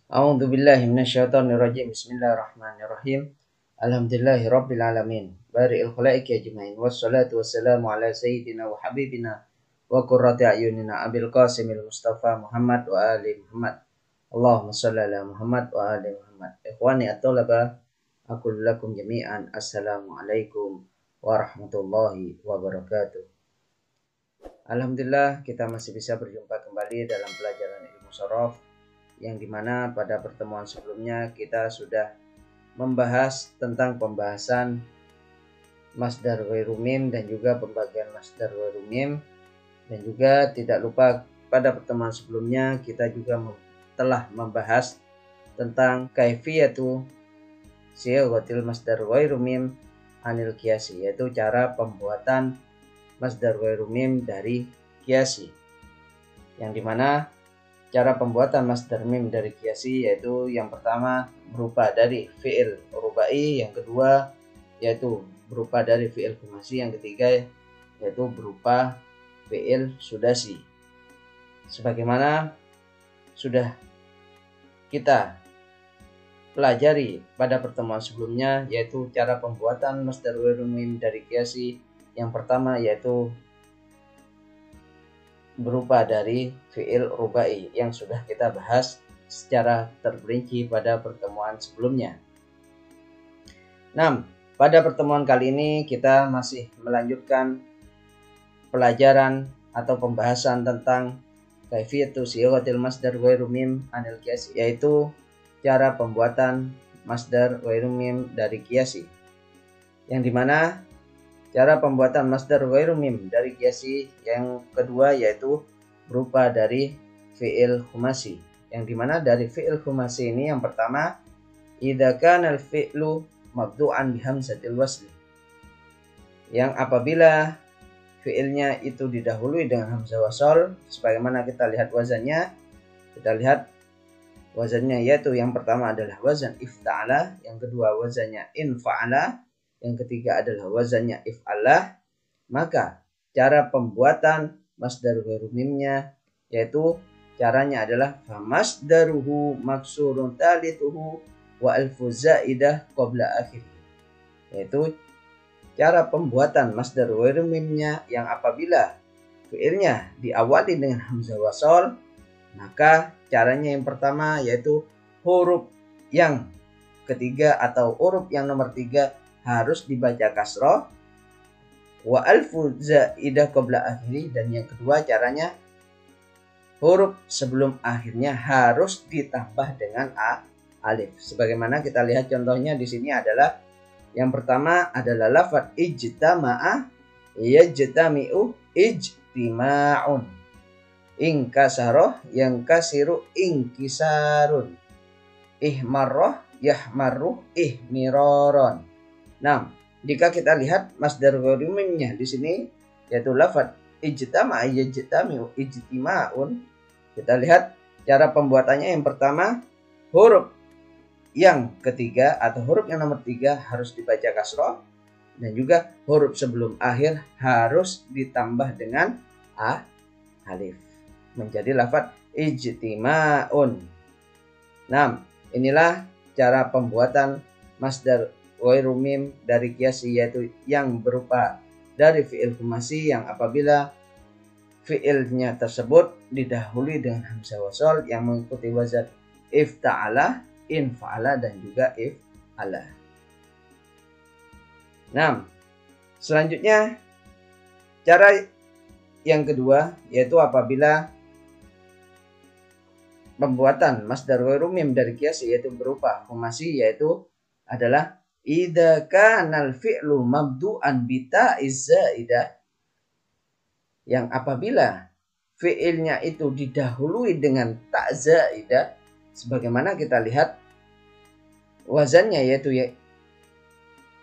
A'udzu billahi minasyaitonir rajim. Bismillahirrahmanirrahim. Alhamdulillahi rabbil alamin. Bari'il khalaiqi ajmain. Wassalatu wassalamu ala sayyidina wa habibina wa qurrati a'yunina Abil Qasimil Mustafa Muhammad wa ali Muhammad. Allahumma shalli ala Muhammad wa ali Muhammad. Ikhwani at-talaba, aqul lakum jami'an assalamualaikum warahmatullahi wabarakatuh. Alhamdulillah kita masih bisa berjumpa kembali dalam pelajaran ilmu shorof, yang dimana pada pertemuan sebelumnya kita sudah membahas tentang pembahasan masdar ghairu mim dan juga pembagian masdar ghairu mim, dan juga tidak lupa pada pertemuan sebelumnya kita juga telah membahas tentang kaifiyatu siyaghatil masdar ghairu mim anil qiyasi, yaitu cara pembuatan masdar ghairu mim dari qiyasi, yang dimana cara pembuatan masdar mim dari qiyasi yaitu yang pertama berupa dari fi'il rubai, yang kedua yaitu berupa dari fi'il khumasi, yang ketiga yaitu berupa fi'il sudasi. Sebagaimana sudah kita pelajari pada pertemuan sebelumnya, yaitu cara pembuatan masdar ghairu mim dari qiyasi yang pertama yaitu berupa dari fi'il rubai yang sudah kita bahas secara terperinci pada pertemuan sebelumnya. Nah, pada pertemuan kali ini kita masih melanjutkan pelajaran atau pembahasan tentang kaifiyatu siyaghatil masdar ghairu mim anil qiyasi, yaitu cara pembuatan masdar ghairu mim dari qiyasi, yang dimana cara pembuatan masdar ghairu mim dari qiyasi yang kedua yaitu berupa dari fi'il khumasi, yang dimana dari fi'il khumasi ini yang pertama idza kana al-fi'lu mabdu'an bi hamzatil wasli, yang apabila fi'ilnya itu didahului dengan hamzah wasal, sebagaimana kita lihat wazannya, yaitu yang pertama adalah wazan ifta'ala, yang kedua wazannya infa'ala, yang ketiga adalah wazannya if'alah, maka cara pembuatan masdar ghairu mimnya yaitu caranya adalah famasdaruhu maksurun talithuhu wa alfu zaidah qabla akhir, yaitu cara pembuatan masdar ghairu mimnya yang apabila fi'ilnya diawali dengan hamzah wasal, maka caranya yang pertama yaitu huruf yang ketiga atau huruf yang nomor 3 harus dibaca kasroh, wa alfu zaidah qabla akhiri, dan yang kedua caranya huruf sebelum akhirnya harus ditambah dengan alif. Sebagaimana kita lihat contohnya di sini adalah yang pertama adalah lafaz ijtama'a yajtami'u ijtima'un, inkasaro yang kasiru inkisarun, ihmarroh yahmarruh ihmiraron. Nah, jika kita lihat masdar ghairu mimnya di sini yaitu lafaz ijtama'a yajtami'u ijtima'un, kita lihat cara pembuatannya yang pertama huruf yang ketiga atau huruf yang nomor 3 harus dibaca kasroh, dan juga huruf sebelum akhir harus ditambah dengan alif menjadi lafaz ijtima'un. Nah, inilah cara pembuatan masdar ghairu mim dari qiyasi, yaitu yang berupa dari fi'il khumasi yang apabila fi'ilnya tersebut didahului dengan hamzah wasal yang mengikuti wazan ifta'ala, infa'ala, dan juga if'ala. Nah, selanjutnya cara yang kedua yaitu apabila pembuatan masdar ghairu mim dari qiyasi yaitu berupa khumasi, yaitu adalah idza kanal fi'lu mabdu'an bi ta'iz zaidah, yang apabila fi'ilnya itu didahului dengan ta' zaidah, sebagaimana kita lihat wazannya yaitu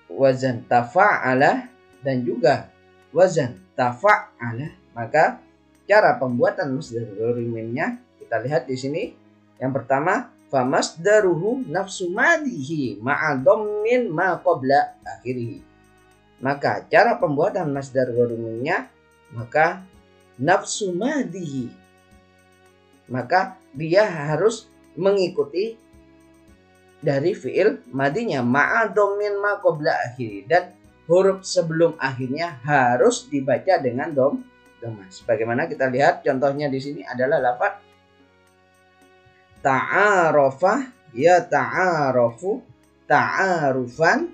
wazan tafa'ala dan juga wazan tafa'ala, maka cara pembuatan masdar ghairu mimnya kita lihat di sini yang pertama famasdaruhu nafsu madihi ma'a dhammin ma qabla akhirih, maka cara pembuatan masdar ghairu mimnya maka nafsu madihi, maka dia harus mengikuti dari fi'il madinya ma'a dhammin ma qabla akhiri, dan huruf sebelum akhirnya harus dibaca dengan dhammah. Sebagaimana kita lihat contohnya di sini adalah lafaz ta'arafa ya ta'arafu ta'arufan,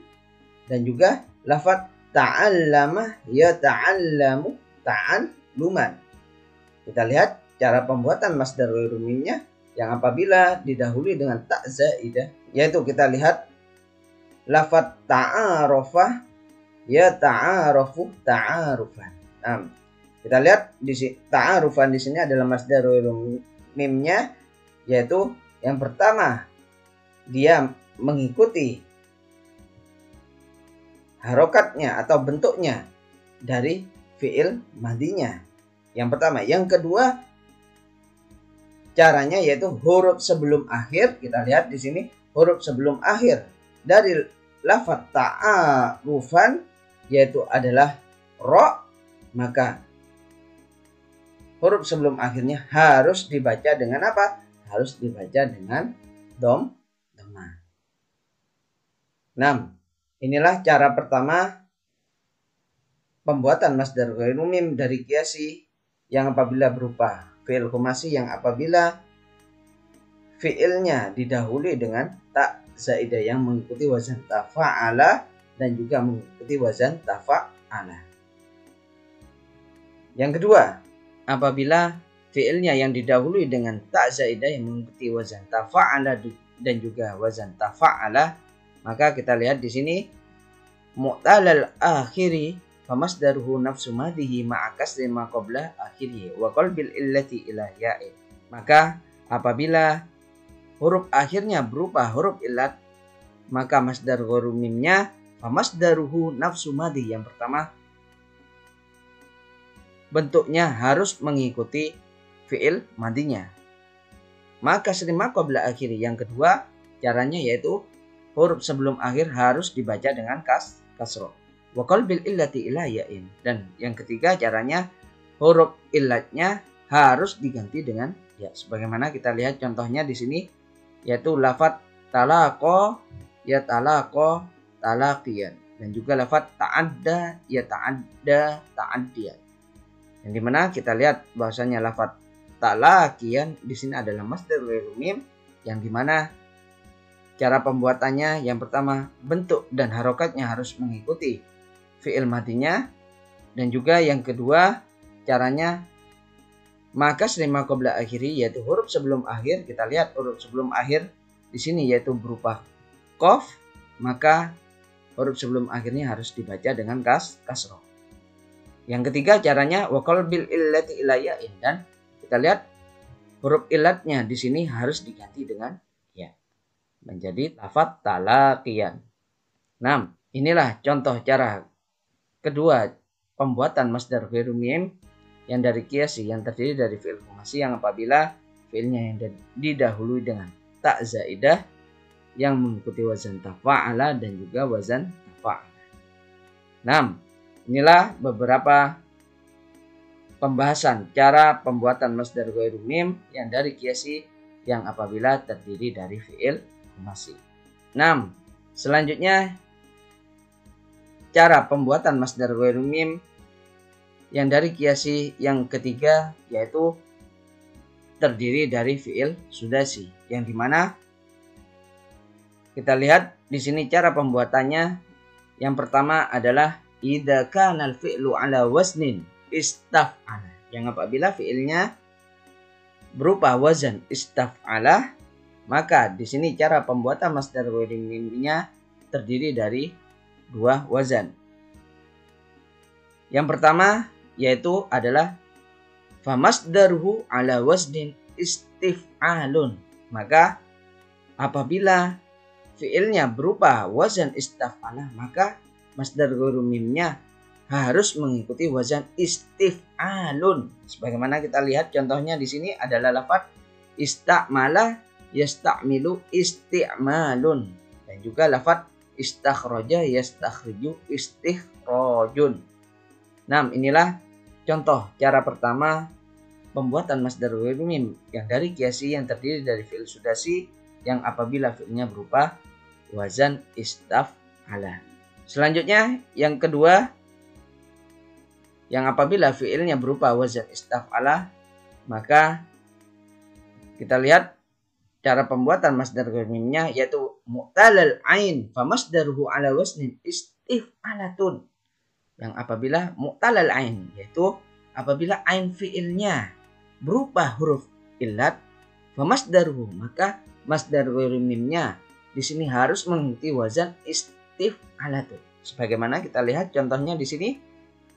dan juga lafaz ta'allama ya ta'allamu ta'alluman. Kita lihat cara pembuatan masdar ghairu mimnya yang apabila didahului dengan ta zaidah, yaitu kita lihat lafaz ta'arafa ya ta'arafu ta'arufan. Nah, kita lihat di sini ta'arufan di sini adalah masdar ghairu mimnya, yaitu yang pertama dia mengikuti harokatnya atau bentuknya dari fi'il madinya. Yang pertama. Yang kedua caranya yaitu huruf sebelum akhir. Kita lihat di sini huruf sebelum akhir dari lafaz ta'arufan yaitu adalah ro, maka huruf sebelum akhirnya harus dibaca dengan apa? Harus dibaca dengan dhammah. 6. Inilah cara pertama pembuatan masdar ghairu mim dari qiyasi yang apabila berupa fi'il khumasi, yang apabila fi'ilnya didahului dengan ta zaidah yang mengikuti wazan tafa'ala dan juga mengikuti wazan tafa'ala. Yang kedua, apabila fi'ilnya yang didahului dengan ta zaidah yang mengikuti wazan tafa'ala dan juga wazan tafa'ala, maka kita lihat di sini mu'talal akhiri famasdaruhu nafsu madhihi ma'a kasri ma qabla akhiri wa qalbil illati ila ya'id. Maka apabila huruf akhirnya berupa huruf illat, maka masdar ghairu mimnya famasdaruhu nafsu madhi, yang pertama bentuknya harus mengikuti fi'il madinya. Maka kasri ma qabla akhiri, yang kedua caranya yaitu huruf sebelum akhir harus dibaca dengan kasroh. Wa qalbil illati ila ya'in. Dan yang ketiga caranya huruf illatnya harus diganti dengan ya. Sebagaimana kita lihat contohnya di sini yaitu lafaz talaqa ya talaqa talaqiyan, dan juga lafaz ta'adda ya ta'adda ta'addiyan. Yang dimana kita lihat bahwasanya lafaz talaqiyan di sini adalah masdar ghairu mim, yang dimana cara pembuatannya yang pertama bentuk dan harokatnya harus mengikuti fi'il madinya, dan juga yang kedua caranya maka ma qabla akhiri yaitu huruf sebelum akhir. Kita lihat huruf sebelum akhir di sini yaitu berupa qaf, maka huruf sebelum akhirnya harus dibaca dengan kasroh. Yang ketiga caranya wa qalbil illati ila ya'in, dan kita lihat huruf illatnya di sini harus diganti dengan ya menjadi lafaz talaqiyan. 6. Inilah contoh cara kedua pembuatan masdar ghairu mim yang dari qiyasi yang terdiri dari fi'il khumasi yang apabila fi'ilnya yang didahului dengan ta zaidah yang mengikuti wazan tafa'ala dan juga wazan tafa'ala. 6. Inilah beberapa pembahasan cara pembuatan masdar ghairu mim yang dari qiyasi yang apabila terdiri dari fi'il khumasi. 6. Selanjutnya cara pembuatan masdar ghairu mim yang dari qiyasi yang ketiga yaitu terdiri dari fi'il sudasi, yang dimana kita lihat di sini cara pembuatannya. Yang pertama adalah idza kana al-fi'lu ala waznin istaf'ala, yang apabila fi'ilnya berupa wazan istaf'ala, maka di sini cara pembuatan masdar ghairu mimnya terdiri dari dua wazan. Yang pertama yaitu adalah famasdaruhu ala waznin istif'alun, maka apabila fi'ilnya berupa wazan istaf'ala, maka masdar ghairu mimnya harus mengikuti wazan istif'alun. Sebagaimana kita lihat contohnya di sini adalah lafaz istamala yastamilu isti'malun, dan juga lafaz istakhraja yastakhriju istikhrajun. Nah, inilah contoh cara pertama pembuatan masdar ghairu mim yang dari kiasi yang terdiri dari fi'il sudasi yang apabila fi'ilnya berupa wazan istaf'ala. Selanjutnya yang kedua, yang apabila fi'ilnya berupa wazan istaf'ala, maka kita lihat cara pembuatan masdar ghairu mimnya yaitu mu'talal ain fa masdaruhu ala wasnin istif'alatun. Yang apabila mu'talal ain yaitu apabila ain fi'ilnya berupa huruf illat fa masdaruhu, maka masdar ghairu mimnya di sini harus mengikuti wazan istif'alatun. Sebagaimana kita lihat contohnya di sini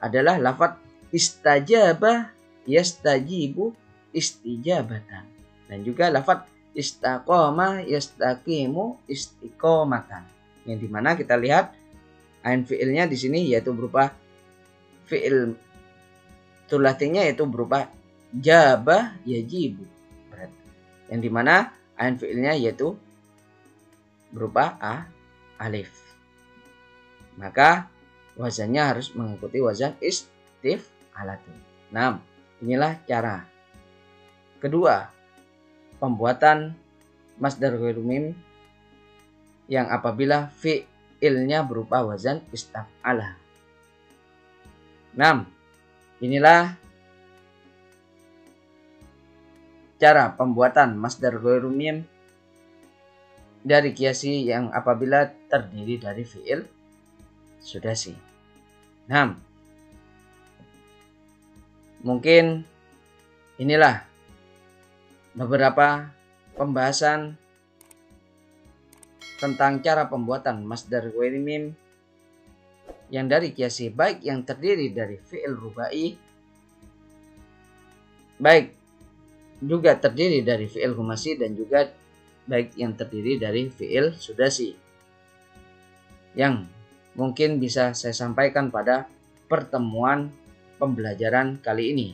adalah lafaz istajaba yastajibu istijabatan, dan juga lafaz istaqama yastaqimu istiqomatan, yang dimana kita lihat ain fi'ilnya di sini yaitu berupa fi'il tulatinya yaitu berupa jaba yajibu, yang dimana ain fi'ilnya yaitu berupa alif, maka wazannya harus mengikuti wazan istif'alatun. Nah, inilah cara kedua pembuatan masdar ghairu mim yang apabila fi'ilnya berupa wazan istaf'ala. Nah, inilah cara pembuatan masdar ghairu mim dari kiasi yang apabila terdiri dari fi'il sudasi. Nah, mungkin inilah beberapa pembahasan tentang cara pembuatan masdar ghairu mim yang dari kiasi, baik yang terdiri dari fi'il rubai, baik juga terdiri dari fi'il khumasi, dan juga baik yang terdiri dari fi'il sudasi, yang mungkin bisa saya sampaikan pada pertemuan pembelajaran kali ini.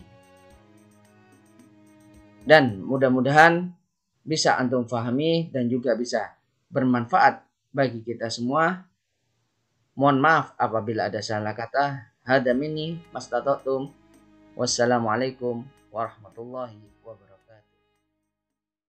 Dan mudah-mudahan bisa antum fahami dan juga bisa bermanfaat bagi kita semua. Mohon maaf apabila ada salah kata. Hada minni mastata'tum. Wassalamualaikum warahmatullahi wabarakatuh.